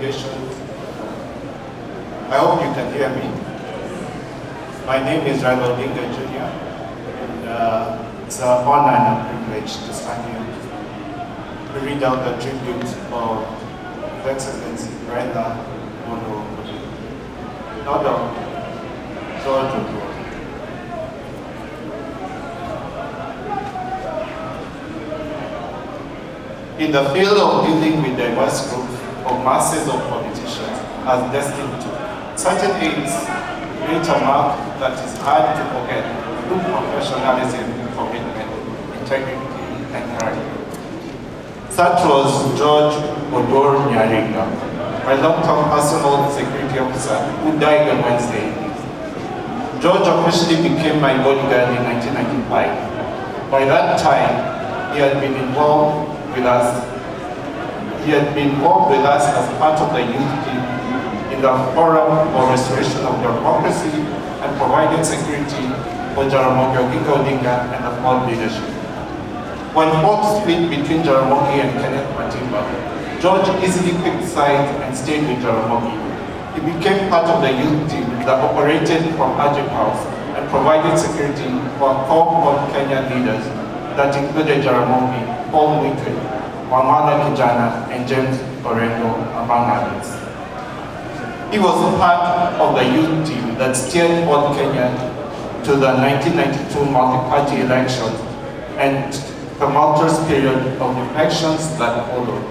congregations. I hope you can hear me. My name is Raila Odinga Jr. and it's an honor and a privilege to stand here to read out the tribute of His Excellency Raila Oduor, George Oduor. In the field of dealing with diverse groups of masses of politicians as destined to, certain aides create a mark that is hard to forget through professionalism, commitment, integrity, and character. Such was George Oduor, my long-term personal security officer who died on Wednesday. George officially became my bodyguard in 1995. By that time, he had been involved with us. He had been involved with us as part of the youth team in the forum for restoration of democracy and providing security for Jaramogi Odinga and the small leadership. When hope split between Jaramogi and Kenneth Matimba, George easily picked sides and stayed with Jaramogi. He became part of the youth team that operated from Ajib House and provided security for core Kenya leaders that included Jaramogi, Paul Mwite, Wamala Kijana, and James Orengo, among others. He was part of the youth team that steered Fort Kenya to the 1992 multi-party elections and the tumultuous period of elections that followed.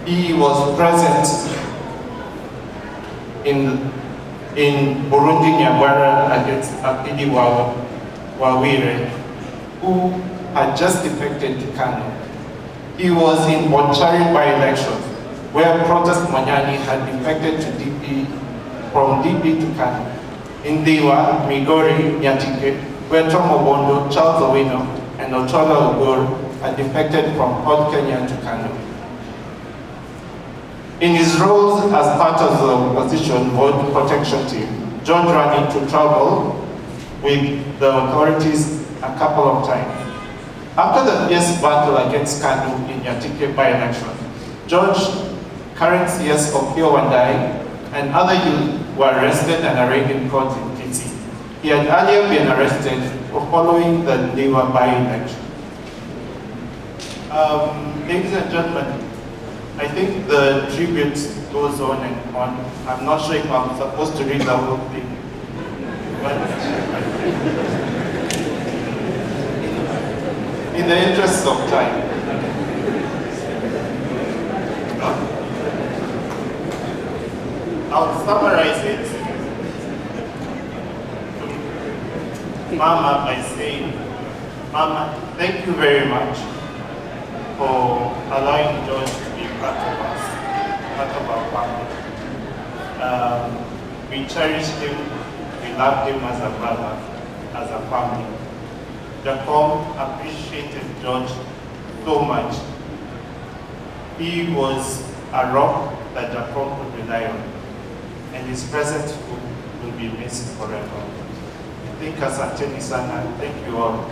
He was present in Burundi Nyagwara against Akidi Wawire, who had just defected to Kano. He was in Bonchari by-elections, where Protest Manyani had defected to DP, from DP to Kano. In Diwa, Migori, Nyatike, where Tom Obondo, Charles Owino, and Ochola Oduor had defected from Port Kenya to Kano. In his roles as part of the opposition vote protection team, George ran into trouble with the authorities a couple of times. After the fierce battle against Kanu in Nyatike by-election, George, current CS of Pio Wandai, and other youth were arrested and arraigned in court in Kisi. He had earlier been arrested for following the Diwa by-election. Ladies and gentlemen, I think the tribute goes on and on. I'm not sure if I'm supposed to read the whole thing, but in the interest of time, I'll summarize it, Mama, by saying, Mama, thank you very much for allowing George to be part of us, part of our family. We cherished him, we loved him as a brother, as a family. Jacob appreciated George so much. He was a rock that Jacob could rely on, and his presence will be missed forever. I think asanteni sana. Thank you all.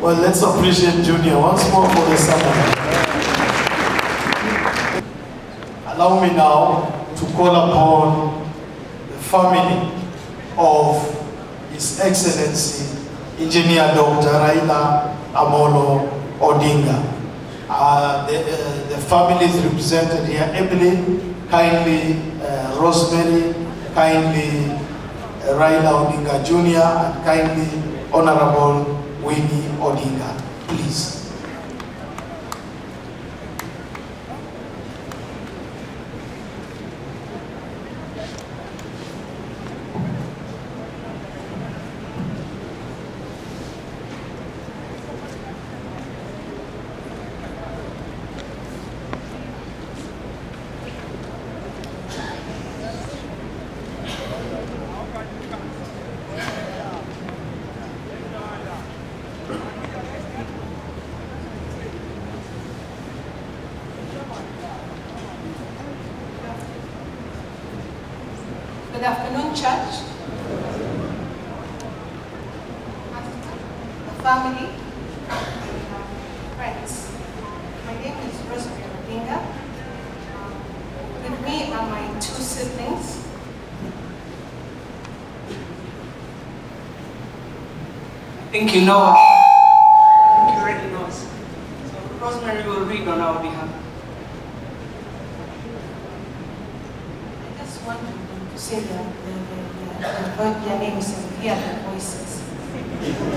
Well, let's appreciate Junior once more for the summary. Allow me now to call upon the family of His Excellency Engineer Dr. Raila Amolo Odinga. The family is represented here ably, kindly Rosemary, kindly Raila Odinga Jr., and kindly Honorable Winnie Odinga. Please. Good afternoon, church, the family, Friends, my name is Odinga. With me are my two siblings. I think you know. You already know. So Rosemary will read on our behalf. I just want to say their names and hear their voices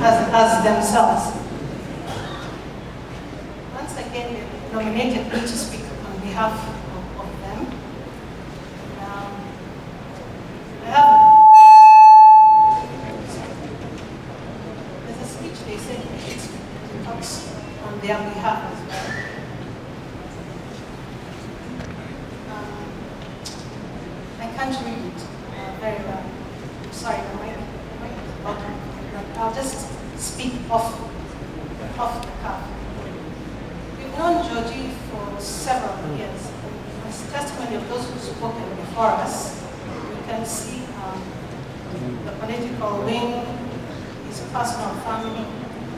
as themselves. Once again, they nominated me to speak on behalf of them. I have there's a speech they said it talks on their behalf as well. I can't read it very well. I'm sorry, the mic is bottom. I'll just speak off the cuff. We've known Georgie for several years. As testimony of those who've spoken before us, you can see the political wing, his personal family.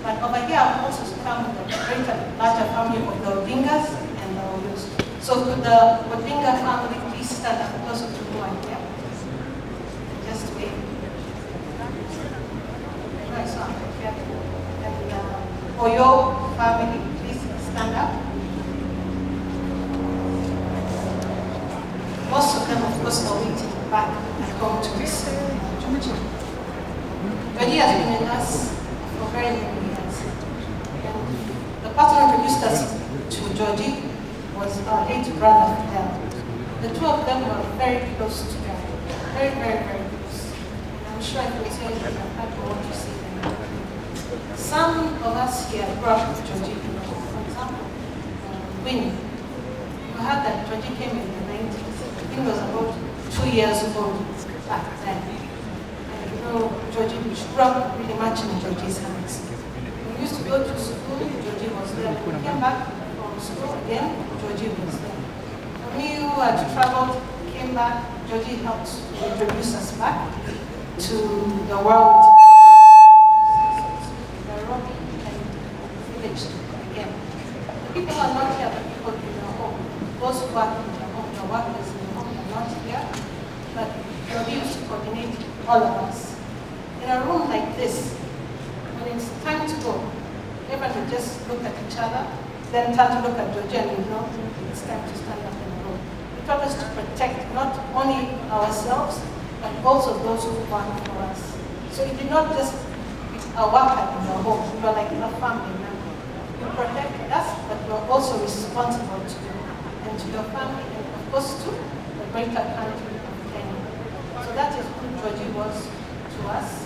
But over here, I've also come with a greater, larger family of the Odingas and the Odors. So could the Odinga family please stand up, those of you who are here? Just wait. Right, so I'm here. And Oyo family, please stand up. Most of them, of course, are waiting back at home to this Georgie. Georgie has been with us for very many years. And the person who introduced us to Georgie was our late brother, Raila. The two of them were very close together. Very, very, very close. And I'm sure if we say it, I don't want to see them. Some of us here grew up with Georgie. For example, Winnie. You heard that Georgie came in the 90s. I think he was about 2 years old back then. And you know, Georgie, we grew up really much in Georgie's hands. When we used to go to school, Georgie was there. When we came back from school again, Georgie was there. When we who had traveled, came back, Georgie helped to introduce us back to the world. Nairobi and village again. The people who are not here, the people in the home. Those who work in the home, the workers in the home are not here. But Georgie used to coordinate all of us. In a room like this, when it's time to go, everyone would just look at each other, then turn to look at Georgie and we know it's time to stand up in the room. He taught us to protect not only ourselves, but also those who work for us. So it did not just be a worker in the home, we were like a family member. You protected us, but you are also responsible to you and to your family, and of course to the greater country of Kenya. So that is who Georgie was to us.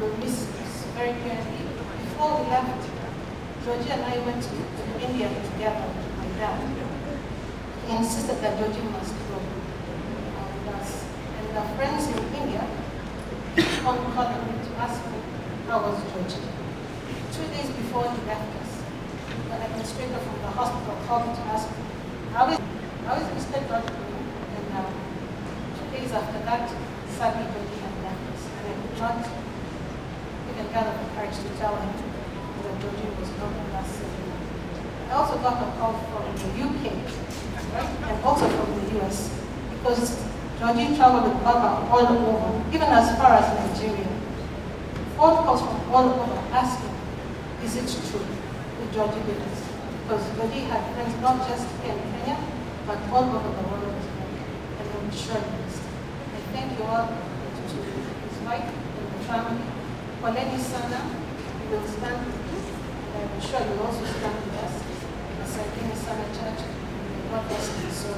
We miss this very clearly. Before we left, Georgie and I went to India together with my dad. He insisted that Georgie must go with us. And our friends in India called me to ask me how was Georgie. 2 days before he left us, the administrator from the hospital called me to ask me, how is Mr. Georgie? And 2 days after that, sadly Georgie had left us. And I could not even gather the courage to tell him that Georgie was not with us anymore. I also got a call from the UK, right? And also from the US, because Georgie traveled with Baba all over, even as far as Nigeria. Phone calls from all over asking, is it true that Georgie did this? Because Georgie had friends not just here in Kenya, but all over the world as well. And I'm sure I thank you all to his wife and the family. Poleni Sana, we will stand with you, and I'm sure you'll also stand with us. Asanteni Sana Church, and God bless you so.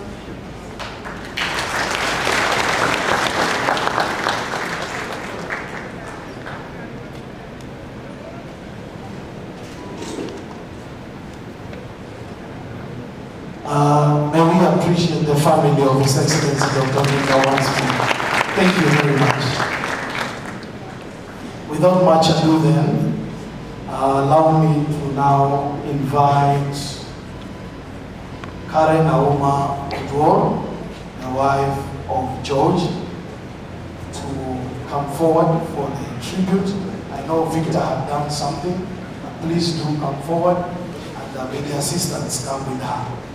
May we appreciate the family of His Excellency Dr. Odinga once more. Thank you very much. Without much ado then, allow me to now invite Karen Auma Oduor, the wife of George, to come forward for the tribute. I know Victor had done something, but please do come forward, and may the assistants come with her.